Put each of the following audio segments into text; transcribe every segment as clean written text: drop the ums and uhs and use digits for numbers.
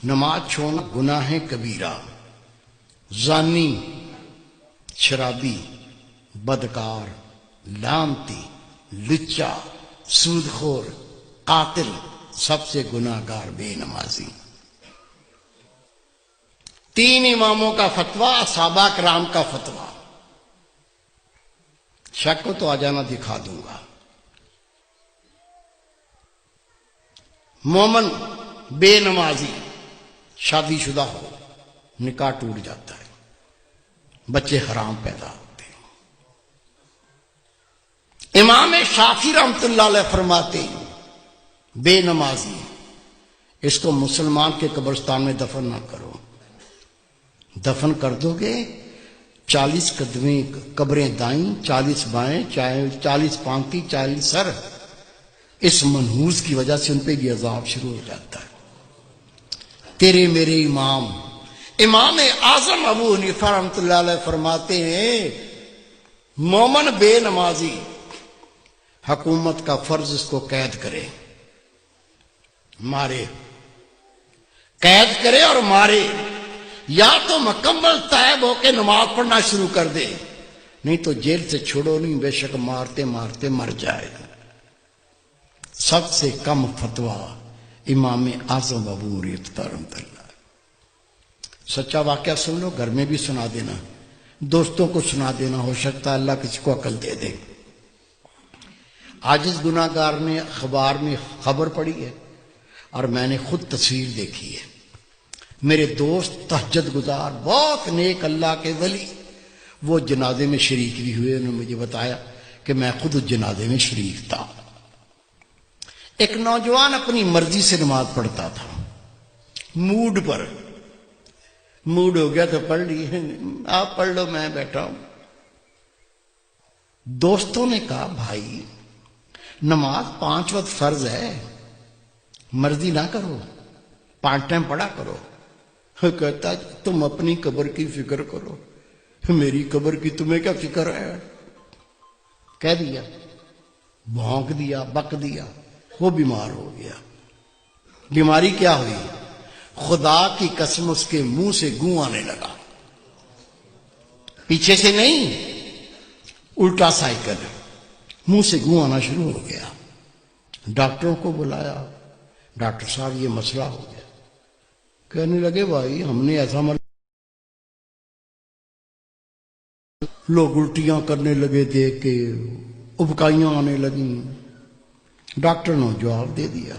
نماز چھوڑنا گناہ کبیرہ، زانی، شرابی، بدکار، لعنتی، لچا، سود خور، قاتل، سب سے گناہ گار بے نمازی۔ 3 اماموں کا فتویٰ، صحابہ کرام کا فتویٰ۔ شک کو تو آ جانا، دکھا دوں گا۔ مومن بے نمازی شادی شدہ ہو، نکاح ٹوٹ جاتا ہے، بچے حرام پیدا ہوتے ہیں۔ امام شافعی رحمۃ اللہ علیہ فرماتے ہیں بے نمازی اس کو مسلمان کے قبرستان میں دفن نہ کرو، دفن کر دو گے 40 قدمیں قبریں دائیں، 40 بائیں، 40 پانتی، 40 سر، اس منحوس کی وجہ سے ان پہ بھی عذاب شروع ہو جاتا ہے۔ تیرے میرے امام اعظم ابو حنیفہ رحمۃ اللہ علیہ فرماتے ہیں مومن بے نمازی حکومت کا فرض اس کو قید کرے، مارے، قید کرے اور مارے، یا تو مکمل تائب ہو کے نماز پڑھنا شروع کر دے، نہیں تو جیل سے چھوڑو نہیں، بے شک مارتے مارتے مر جائے گا۔ سب سے کم فتویٰ امام اعظم ابو حنیفہ رحمۃ اللہ۔ سچا واقعہ سن لو، گھر میں بھی سنا دینا، دوستوں کو سنا دینا، ہو سکتا ہے اللہ کسی کو عقل دے دے۔ عاجز گناہ گار نے اخبار میں خبر پڑھی ہے اور میں نے خود تصویر دیکھی ہے۔ میرے دوست تہجد گزار، بہت نیک اللہ کے ولی، وہ جنازے میں شریک بھی ہوئے، انہوں نے مجھے بتایا کہ میں خود اس جنازے میں شریک تھا۔ ایک نوجوان اپنی مرضی سے نماز پڑھتا تھا، موڈ پر، موڈ ہو گیا تو پڑھ لی، آپ پڑھ لو میں بیٹھا ہوں۔ دوستوں نے کہا بھائی نماز 5 وقت فرض ہے، مرضی نہ کرو، 5 ٹائم پڑھا کرو۔ کہتا تم اپنی قبر کی فکر کرو، میری قبر کی تمہیں کیا فکر ہے؟ کہہ دیا، بھونک دیا، بک دیا، وہ بیمار ہو گیا۔ بیماری کیا ہوئی؟ خدا کی قسم اس کے منہ سے گوں آنے لگا، پیچھے سے نہیں، الٹا سائیکل، منہ سے گوں آنا شروع ہو گیا۔ ڈاکٹروں کو بلایا، ڈاکٹر صاحب یہ مسئلہ ہو گیا۔ کہنے لگے بھائی ہم نے ایسا لوگ الٹیاں کرنے لگے، دیکھ کے ابکائیاں آنے لگیں۔ ڈاکٹر نے جواب دے دیا۔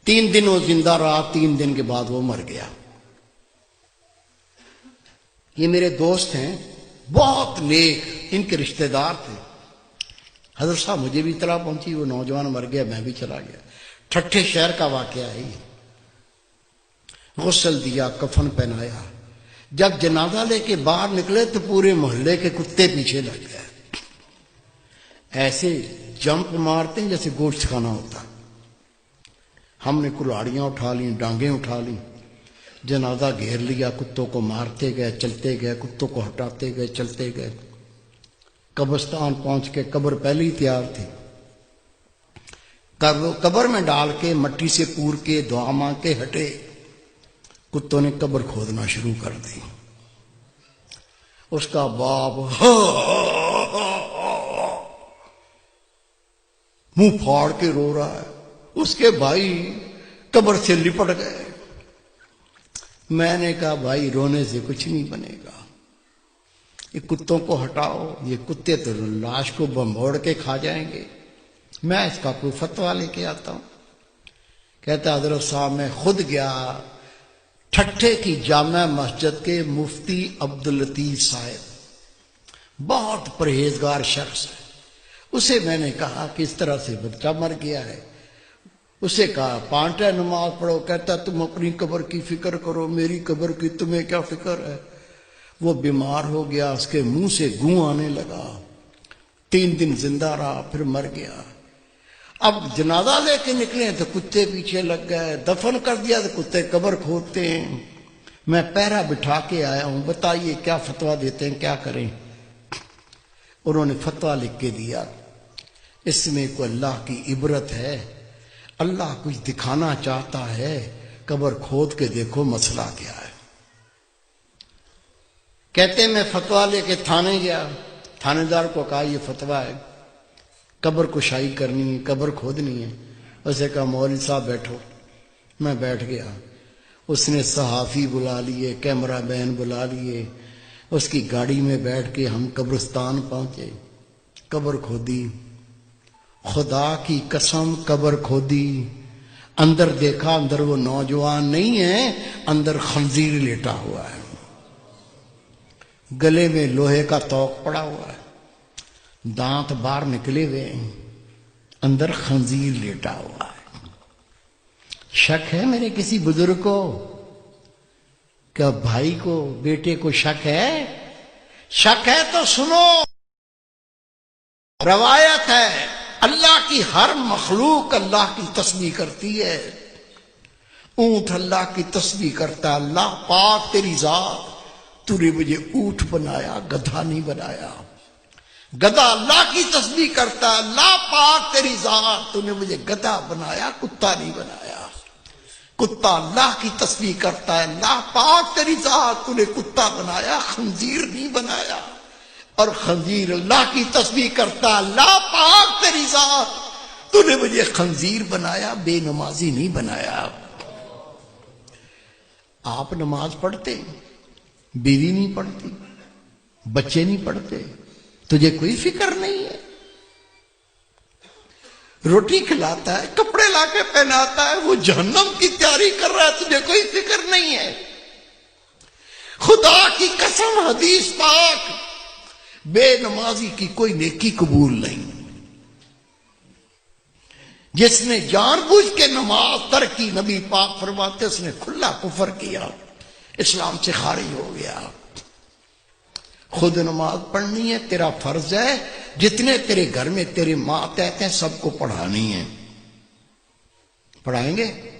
3 دن وہ زندہ رہا، 3 دن کے بعد وہ مر گیا۔ یہ میرے دوست ہیں، بہت نیک، ان کے رشتہ دار تھے۔ حضرت صاحب مجھے بھی اطلاع پہنچی وہ نوجوان مر گیا، میں بھی چلا گیا۔ ٹھٹھے شہر کا واقعہ ہے یہ۔ غسل دیا، کفن پہنایا، جب جنازہ لے کے باہر نکلے تو پورے محلے کے کتے پیچھے لگ گئے، ایسے جمپ مارتے ہیں جیسے گوشت کھانا ہوتا۔ ہم نے کلاڑیاں اٹھا لیں، ڈانگیں اٹھا لیں، جنازہ گھیر لیا، کتوں کو مارتے گئے، چلتے گئے، کتوں کو ہٹاتے گئے، چلتے گئے۔ قبرستان پہنچ کے قبر پہلے ہی تیار تھی، قبر میں ڈال کے مٹی سے پور کے دعا مانگ کے ہٹے، کتوں نے قبر کھودنا شروع کر دی۔ اس کا باپ منہ پھاڑ کے رو رہا ہے، اس کے بھائی قبر سے لپٹ گئے۔ میں نے کہا بھائی رونے سے کچھ نہیں بنے گا، یہ کتوں کو ہٹاؤ، یہ کتے تو لاش کو بمبوڑ کے کھا جائیں گے، میں اس کا کوئی فتویٰ لے کے آتا ہوں۔ کہتا حضرت صاحب میں خود گیا ٹھٹھے کی جامع مسجد کے مفتی عبداللطیف صاحب، بہت پرہیزگار شخص ہے، اسے میں نے کہا کہ اس طرح سے بچہ مر گیا ہے، اسے کہا 5 ٹائم نماز پڑھو، کہتا تم اپنی قبر کی فکر کرو، میری قبر کی تمہیں کیا فکر ہے؟ وہ بیمار ہو گیا، اس کے منہ سے گوں آنے لگا، 3 دن زندہ رہا، پھر مر گیا۔ اب جنازہ لے کے نکلے تو کتے پیچھے لگ گئے، دفن کر دیا تو کتے قبر کھودتے ہیں۔ میں پہرا بٹھا کے آیا ہوں، بتائیے کیا فتویٰ دیتے ہیں، کیا کریں؟ انہوں نے فتویٰ لکھ کے دیا، اس میں کوئی اللہ کی عبرت ہے، اللہ کچھ دکھانا چاہتا ہے، قبر کھود کے دیکھو مسئلہ کیا ہے۔ کہتے میں فتویٰ لے کے تھانے گیا، تھانے دار کو کہا یہ فتویٰ ہے، قبر کشائی کرنی ہے، قبر کھودنی ہے۔ اسے کہا مولوی صاحب بیٹھو۔ میں بیٹھ گیا، اس نے صحافی بلا لیے، کیمرہ مین بلا لیے، اس کی گاڑی میں بیٹھ کے ہم قبرستان پہنچے، قبر کھودی، خدا کی قسم قبر کھودی، اندر دیکھا، اندر وہ نوجوان نہیں ہے، اندر خنزیر لیٹا ہوا ہے، گلے میں لوہے کا توق پڑا ہوا ہے، دانت باہر نکلے ہوئے ہیں، اندر خنزیر لیٹا ہوا ہے۔ شک ہے میرے کسی بزرگ کو؟ کیا بھائی کو، بیٹے کو شک ہے؟ شک ہے تو سنو، روایت ہے اللہ کی ہر مخلوق اللہ کی تسبیح کرتی ہے۔ اونٹ اللہ کی تسبیح کرتا ہے، اللہ پاک تیری ذات، تو نے مجھے اونٹ بنایا، گدھا نہیں بنایا۔ گدھا اللہ کی تسبیح کرتا ہے، اللہ پاک تیری ذات، تو نے مجھے گدھا بنایا، کتا نہیں بنایا۔ کتا اللہ کی تسبیح کرتا ہے، اللہ پاک تیری ذات، تو نے کتا بنایا، خنزیر نہیں بنایا۔ اور خنزیر اللہ کی تسبیح کرتا ہے، اللہ پاک تیری ذات، تو نے مجھے خنزیر بنایا، بے نمازی نہیں بنایا۔ آپ نماز پڑھتے، بیوی نہیں پڑھتی، بچے نہیں پڑھتے، تجھے کوئی فکر نہیں ہے؟ روٹی کھلاتا ہے، کپڑے لا کے پہناتا ہے، وہ جہنم کی تیاری کر رہا ہے، تجھے کوئی فکر نہیں ہے؟ خدا کی قسم حدیث پاک، بے نمازی کی کوئی نیکی قبول نہیں۔ جس نے جان بوجھ کے نماز ترک کی، نبی پاک فرماتے اس نے کھلا کفر کیا، اسلام سے خارج ہو گیا۔ خود نماز پڑھنی ہے، تیرا فرض ہے، جتنے تیرے گھر میں تیرے ماتحت ہیں سب کو پڑھانی ہے۔ پڑھائیں گے؟